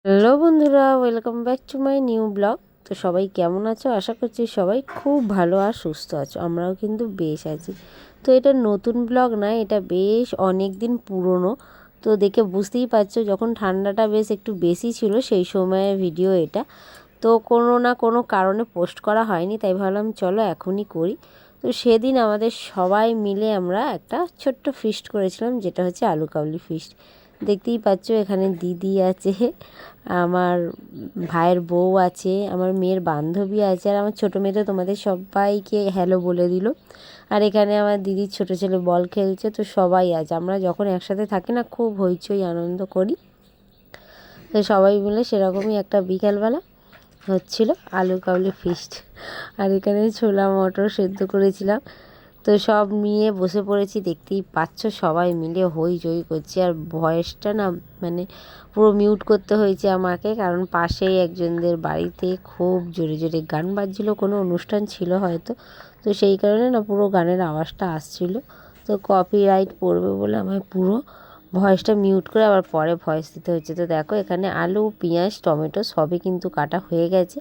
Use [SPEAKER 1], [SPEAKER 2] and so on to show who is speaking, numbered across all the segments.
[SPEAKER 1] Hello বন্ধুরা, welcome back to my new blog. তো সবাই কেমন আছো? আশা করছি সবাই খুব ভালো আর সুস্থ আছো। আমরাও কিন্তু বেশ আছি। তো এটা নতুন ব্লগ না, এটা বেশ অনেক দিন পুরনো। তো দেখে বুঝতেই পারছো, যখন ঠান্ডাটা বেশ একটু বেশি ছিল সেই সময়ের ভিডিও এটা। তো কোনো না কোনো কারণে পোস্ট করা হয়নি, তাই ভাবলাম চলো এখনই করি। তো সেদিন আমাদের সবাই মিলে আমরা একটা ছোট্ট ফিস্ট করেছিলাম, যেটা হচ্ছে আলু কাবলি ফিস্ট। দেখতেই পাচ্ছ এখানে দিদি আছে, আমার ভাইয়ের বউ আছে, আমার মেয়ের বান্ধবী আছে, আর আমার ছোটো মেয়ে তো তোমাদের সবাইকে হ্যালো বলে দিল। আর এখানে আমার দিদির ছোটো ছেলে বল খেলছে। তো সবাই আছে, আমরা যখন একসাথে থাকি না খুব হইচই আনন্দ করি। তো সবাই মিলে সেরকমই একটা বিকালবেলা হচ্ছিল আলু কাবলি ফিস্ট। আর এখানে ছোলা মটর সেদ্ধ করেছিলাম। তো সব নিয়ে বসে পড়েছি, দেখতেই পাচ্ছ সবাই মিলে হইচই করছি। আর ভয়েসটা না মানে পুরো মিউট করতে হয়েছে আমাকে, কারণ পাশেই একজনদের বাড়িতে খুব জোরে জোরে গান বাজছিল, কোনো অনুষ্ঠান ছিল হয়তো। তো সেই কারণে না পুরো গানের আওয়াজটা আসছিল। তো কপিরাইট পড়বে বলে আমায় পুরো ভয়েসটা মিউট করে আবার পরে ভয়েস দিতে হচ্ছে। তো দেখো এখানে আলু, পেঁয়াজ, টমেটো সবই কিন্তু কাটা হয়ে গেছে।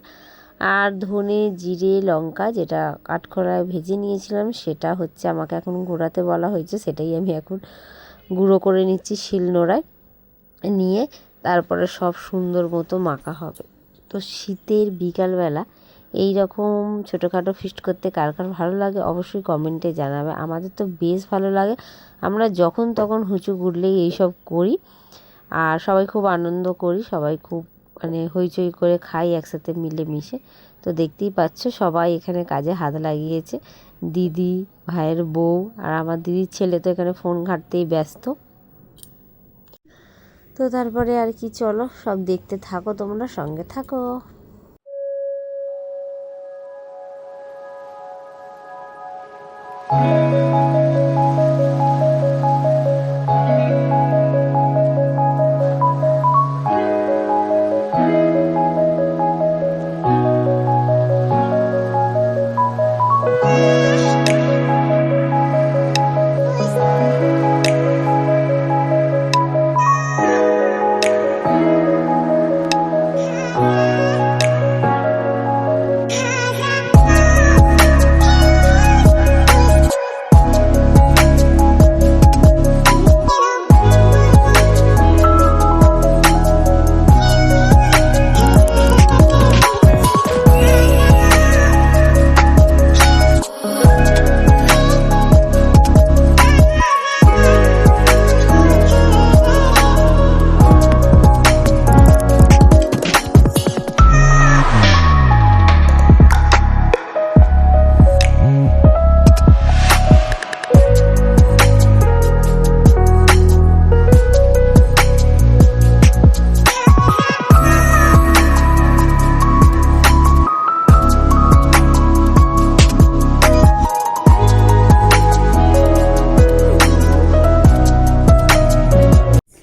[SPEAKER 1] আর ধনে, জিরে, লঙ্কা যেটা কাঠখোলায় ভেজে নিয়েছিলাম সেটা হচ্ছে আমাকে এখন গুঁড়াতে বলা হয়েছে, সেটাই আমি এখন গুঁড়ো করে নিচ্ছি শিলনোড়ায় নিয়ে। তারপরে সব সুন্দর মতো মাখা হবে। তো শীতের বিকালবেলা এই রকম ছোটোখাটো ফিস্ট করতে কার কার ভালো লাগে অবশ্যই কমেন্টে জানাবে। আমাদের তো বেশ ভালো লাগে, আমরা যখন তখন হুঁচু গুড়লেই এইসব করি। আর সবাই খুব আনন্দ করি, সবাই খুব মানে হইচই করে খাই একসাথে মিলেমিশে। তো দেখতেই পাচ্ছ সবাই এখানে কাজে হাত লাগিয়েছে, দিদি, ভাইয়ের বউ আর আমার দিদির ছেলে তো এখানে ফোন ঘাঁটতেই ব্যস্ত। তো তারপরে আর কি, চলো সব দেখতে থাকো, তোমরা সঙ্গে থাকো।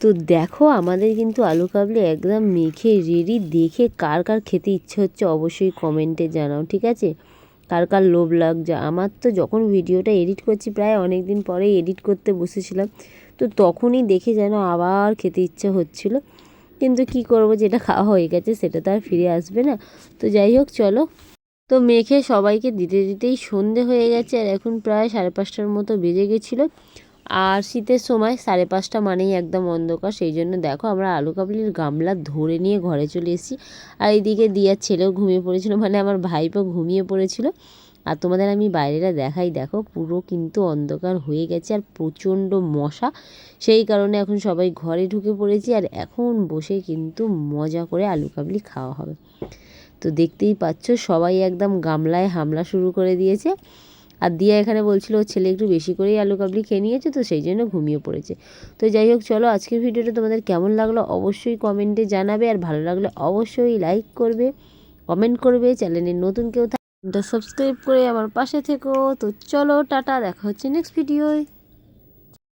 [SPEAKER 1] তো দেখো আমাদের কিন্তু আলু কাবলি একদম মেখে রেডি। দেখে কার কার খেতে ইচ্ছে হচ্ছে অবশ্যই কমেন্টে জানাও, ঠিক আছে? কার কার লোভ লাগছে। আমার তো যখন ভিডিওটা এডিট করছি, প্রায় অনেক দিন পরেই এডিট করতে বসেছিলাম, তো তখনই দেখে যেন আবার খেতে ইচ্ছে হচ্ছিল। কিন্তু কি করব, যেটা খাওয়া হয়ে গেছে সেটা তো আর ফিরে আসবে না। তো যাই হোক চলো। তো মেখে সবাইকে দিতে দিতেই সন্ধে হয়ে গেছে, আর এখন প্রায় 5:30টার মতো বেজে গেছিলো। আর শীতের সময় 5:30 মানেই একদম অন্ধকার, সেই জন্য দেখো আমরা আলু কাবলির গামলা ধরে নিয়ে ঘরে চলে এসেছি। আর এইদিকে দিয়ার ছেলেও ঘুমিয়ে পড়েছিল, মানে আমার ভাইপো ঘুমিয়ে পড়েছিল। আর তোমাদের আমি বাইরেটা দেখাই, দেখো পুরো কিন্তু অন্ধকার হয়ে গেছে আর প্রচণ্ড মশা। সেই কারণে এখন সবাই ঘরে ঢুকে পড়েছি, আর এখন বসে কিন্তু মজা করে আলু কাবলি খাওয়া হবে। তো দেখতেই পাচ্ছ সবাই একদম গামলায় হামলা শুরু করে দিয়েছে। আর দিয়া এখানে বলছিল ওর ছেলে একটু বেশি করেই আলু কাবলি খেয়ে নিয়েছে, তো সেই জন্য ঘুমিয়ে পড়েছে। তো যাই হোক চলো, আজকের ভিডিওটা তোমাদের কেমন লাগলো অবশ্যই কমেন্টে জানাবে। আর ভালো লাগলে অবশ্যই লাইক করবে, কমেন্ট করবে। চ্যানেলে নতুন কেউ থাকলে সাবস্ক্রাইব করে আমার পাশে থেকো। তো চলো টাটা, দেখা হচ্ছে নেক্সট ভিডিওয়।